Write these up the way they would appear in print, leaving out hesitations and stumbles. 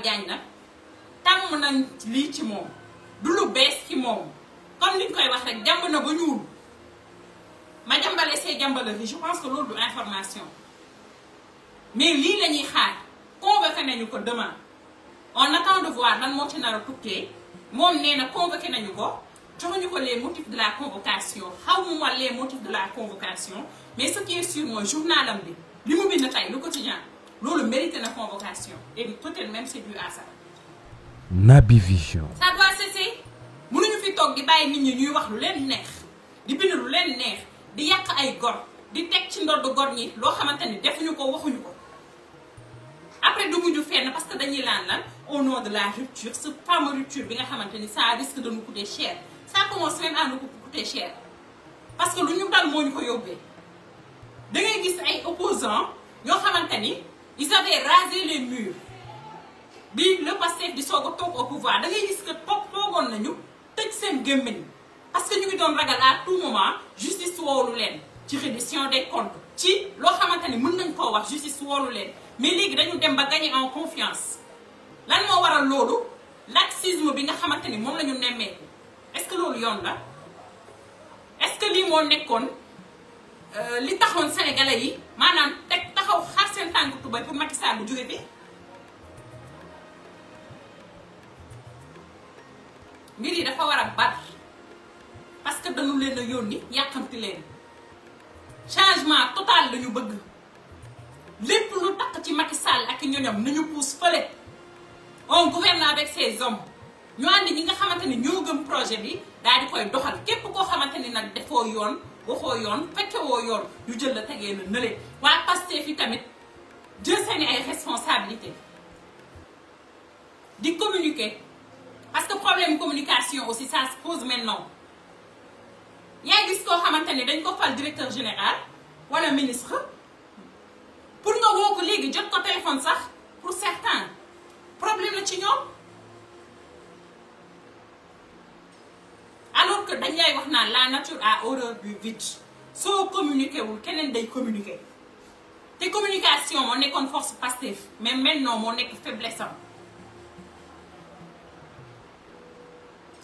Diagne nag tàmm nañ lii ci moom du lu bees ci moom comme niñ koy wax rek jàmb na ba ñuul ma jàmbale see jàmbale je pense que loolu du information mais lii la ñuy xaar convoqué nañu ko demain on attend de voir lan moo ci nar a tukkee moom nee na convoqué nañu ko joxuñu ko les motifs de la convocation xaw mu ma les motifs de la convocation mais ce qui est sûr mooy journalam bi li mu bind tey le quotidien loolu mérité na convocation et peut-être même c'est dû à ça. Naby Vision. ça doit cesser mënuñu fi toog di bàyyi nit ñi ñuy wax lu leen neex di bind lu leen neex di yàq ay gor di teg ci ndodd gor ñi loo xamante ni defuñu ko waxuñu ko après du mujj fenn parce que dañuy lan au nom de la rupture ce fameux rupture bi nga xamante ni ça risque de nous coûter cher ça commence même à nous coûter cher parce que lu ñu dal moo ñu ko yóbbee da ngay gis ay opposants ñoo xamante ni ils avaient rasé les murs bi le Pastef di soog a toog au pouvoir da ngay gis que toogoon nañu tëj seen gémmiñ parce que ñu ngi doon ragal à tout moment justice woolu leen ci reddition des comptes ci loo xamante ni mën nañ koo wax justice woolu leen mais léegi dañu dem ba gagner en confiance lan moo waral loolu laxisme bi nga xamante ni moom la ñu nemmeeku est-ce que loolu yoon la est-ce que lii moo nekkoon li taxoon sénégalais yi maanaam teg taxaw xar seen tànk tubay pour Macky Sall bu jóge fi mbir yi dafa war a bar parce que dañu leen a yónni yàqamti leen changement total la ñu bëgg lépp lu takk ci Macky Sall ak ñoñom nañu pousse fële on gouverne avec ces hommes ñu ànd ñi nga xamante ni ñoo gëm projet bi daal di koy doxal képp koo xamante ni nag defoo yoon waxoo yoon fekkewoo yoon ñu jël la tegee na nële waa Pastef fi tamit jël seeni ay responsabilités di communiquer parce que problème communication aussi ça se pose maintenant yaa gis koo xamante ni dañ ko fal directeur général wala ministre pour nga woo ko léegi jot ko téléphone sax pour certains problème la ci ñoom alors que dañ lay wax naan la nature a horreur du vide soo communiqué wul keneen day communiqué te communication moo nekkoon force Pastef mais maintenant moo nekk faiblesse am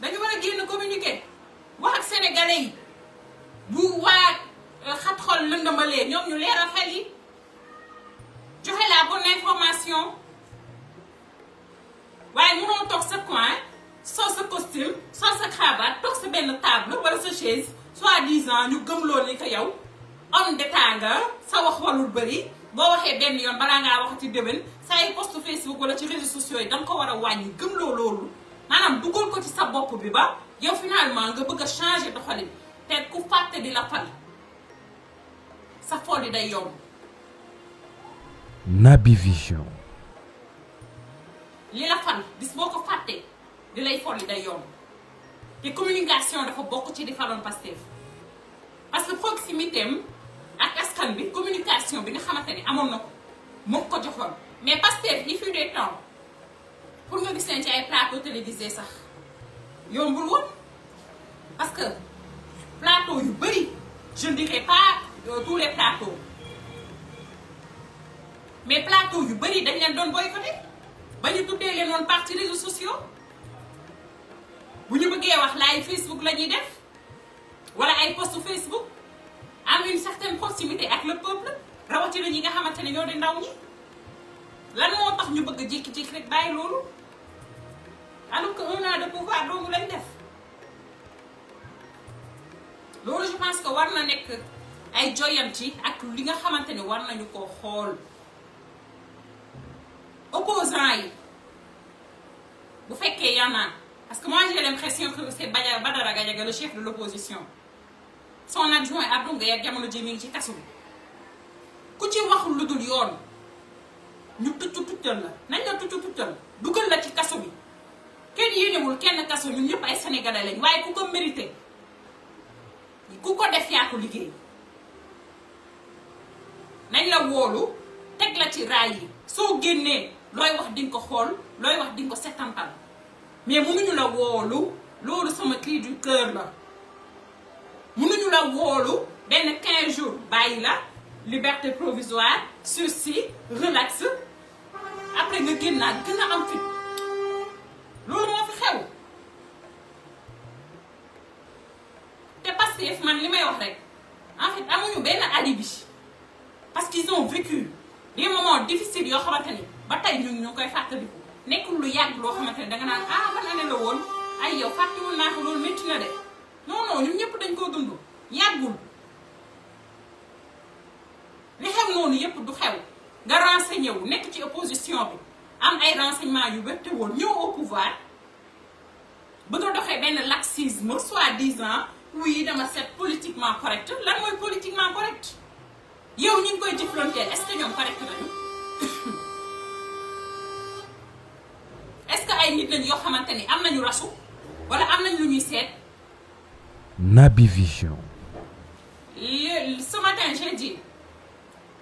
dañu war a génn communiqué wax ak sénégalais yi bu waa xat xol lëndamalee ñoom ñu leeral xel yi joxe la bonne information waaye mënoo toog sa coin sol sa costume sol sa cravate toog sa benn table wala sa chaise soi-disant ñu gëmloo ni que yow homme d'état nga sa wax walul bëri boo waxee benn yoon balaa ngaa waxati déwén sa ay post Facebook wala ci réseaux sociaux yi danga ko war a wàññi gëmloo loolu maanaam dugal ko ci sa bopp bi ba yow finalement nga bëgg a changer doxalin te ku fàtte di la fal sa fol yi day yomb. Naby Vision. li la fal bis boo ko fàttee di lay fol yi day yomb te communication dafa bokk ci di faloon Pastef parce que proximité am ak askan bi communication bi nga xamante ni amoon na ko moo ko joxoon mais Pastef il fut des temps pour nga gis leen ci ay plateau télévisé sax yombul woon parce que plateau yu bëri je ne dirais pas tous les plateaux mais plateau yu bëri dañ leen doon boycotté ba ñu tuddee leen woon parti réseaux sociaux bu ñu bëggee wax live Facebook la ñuy def wala ay post Facebook am une certaine proximité ak le peuple rawatina ñi nga xamante ne ñoo di ndaw ñi lan moo tax ñu bëgg a jékki-jékki rek bàyyi loolu alors que 1 an de pouvoir doomu lañ def loolu je pense que war na nekk ay joyanti ak li nga xamante ne war nañu ko xool opposants yi bu fekkee y'en a parce que moi j'ai l'impression que c'est Badara Gadiaga le chef de l'opposition son adjoint Abdou Nguer jamono ji mi ngi ci kaso bi ku ci waxul lu dul yoon ñu tuccal la nañ la tuccal dugal la ci kaso bi kenn yéenewul kenn kaso ñun ñëpp ay sénégalais lañ waaye ku ko mérité ku ko def yaa ko liggéey nañ la woolu teg la ci raay yi soo génnee looy wax di nga ko xool looy wax di nga ko settantal mais mënuñu la woolu loolu sama cri du cœur la mënuñu la woolu benn 15 jours bàyyi la liberté provisoire sursis relax après nga génnaat gën a am fit loolu moo fi xew te Pastef man li may wax rek en fait amuñu benn alibi parce qu'ils ont vécu des moments difficiles yoo xamante ni ba tey ñu koy fàttaliku nekkul lu yàgg loo xamante ni danga naan ah ban année la woon ay yow fàttewul naa ko loolu métti na de non ñun ñëpp dañ koo dund yàggul li xew noonu yëpp du xew nga renseigné wu nekk ci opposition bi am ay renseignements yu wette woon ñëw au pouvoir bëgg a doxee benn laxisme soi-disant oui dama set politiquement correct lan mooy politiquement correct yow ñu ngi koy jëflanteel est-ce que ñoom correct nañu est-ce que ay nit lañ yoo xamante ni am nañu rasu wala am nañ lu ñuy seet. Naby Vision. Ce matin j'ai dit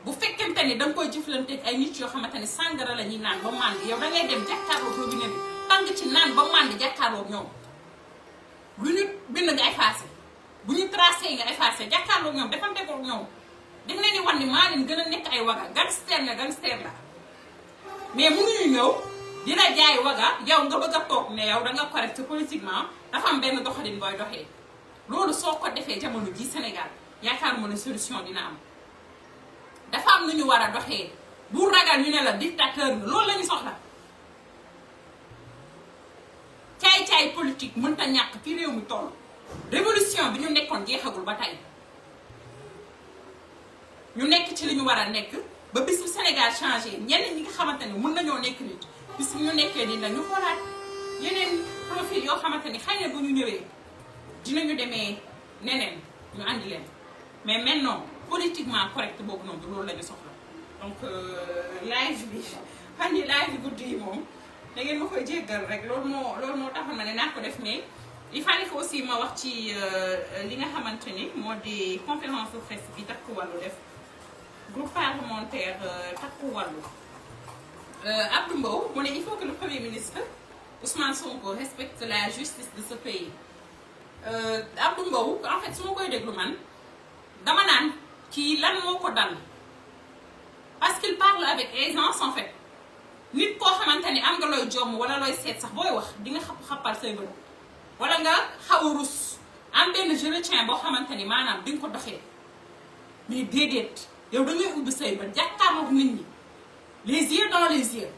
bu fekkente ni da nga koy jëflanteeg ay nit yoo xamante ni sàngara la ñuy naan ba màndi yow da ngay dem jàkkaarloog robinet bi tàng ci naan ba màndi jàkkaarloog ñoom lu ñu bind nga effacé bu ñu tracé nga effacé jàkkaarloog ñoom defante ko ñoom dañ leen di wan ni maa leen gën a nekk ay waga gangster la mais mënuñu ñëw dina jaay waga yow nga bëgg a toog ne yow da nga correct politiquement dafa am benn doxalin booy doxee loolu soo ko defee jamono ji Sénégal yaakaaruma ne solution dina am. dafa am nu ñu war a doxee bu ragal ñu ne la dictateur nga loolu la ñu soxla caay-caay politique mënta ñàkk fi réew mi toll révolution bi ñu nekkoon jeexagul ba tey ñu nekk ci li ñu war a nekk ba bis bu Sénégal changé ñenn ñi nga xamante ni mën nañoo nekk nit bis bu ñu nekkee nii nag ñu xoolaat yeneen profil yoo xamante ni xëy na bu ñu ñëwee dinañu demee neneen ñu andi leen mais maintenant politiquement correct boobu noonu loolu la ñu soxla donc live bi fan yi live bi guddi yi moom da ngeen ma koy jéggal rek loolu moo taxoon ma ne naa ko def mais il fallait que aussi ma wax ci li nga xamante ni moo di conférence de presse bi Takku Wallu def groupe parlementaire Takku Wallu Abdou Mbow mu ne il faut que le premier ministre Ousmane Sonko respecte la justice de ce pays Abdou Mbow en fait su ma koy déglu man dama naan kii lan moo ko dal parce qu'il parle avec aisance en fait nit koo xamante ni am nga looy jomm wala looy seet sax booy wax di nga xappal say bët wala nga xaw a rus am benn je retiens boo xamante ni maanaam di nga ko doxee mais déedéet yow da ngay ubbi say bët jàkkaarloog nit ñi les yeux dans les yeux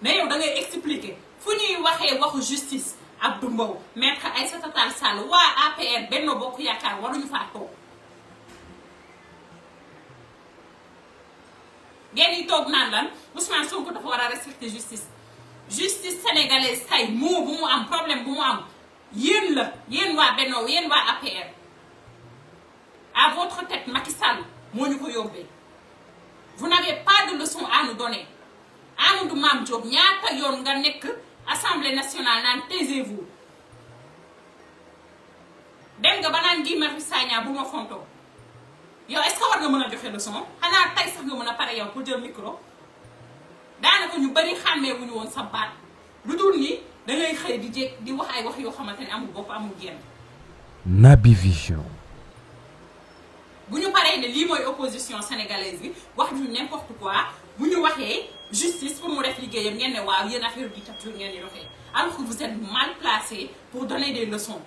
mais yow da ngay expliquer fu ñuy waxee waxu justice Abdou Mbow maître Aïssata Tall Sall waa APR Benno Bokk Yaakaar waruñu faa toog ngeen yi toog naan lan Ousmane Sonko dafa war a respecter justice sénégalaise tay moo bu mu am problème bu mu am yéen la yéen waa Benno yéen waa APR à votre tête Macky Sall moo ñu ko yóbbee vous n'avez pas de leçon à nous donner Amadou Mame Diop ñaata yoon nga nekk Assemblée nationale naan taisez-vous dem nga ba naan Guy Marius Sagna bu ma fontoo yow est-ce que war nga mën a joxe leçon xanaa tey sax nga mën a pare yow pour jël micro daanaka ñu bari xàmmee wuñu woon sa baat lu dul ni da ngay xëy di wax ay wax yoo xamante ne amul bopp amul génn. Naby Vision. bu ñu paree ne lii mooy opposition sénégalaise bi wax ñu n'importe quoi bu ñu waxee justice pour mu def liggéeyam ngeen ne waaw yéen affaire dictature ngeen di doxee alors que vous êtes mal placé pour donner des leçons.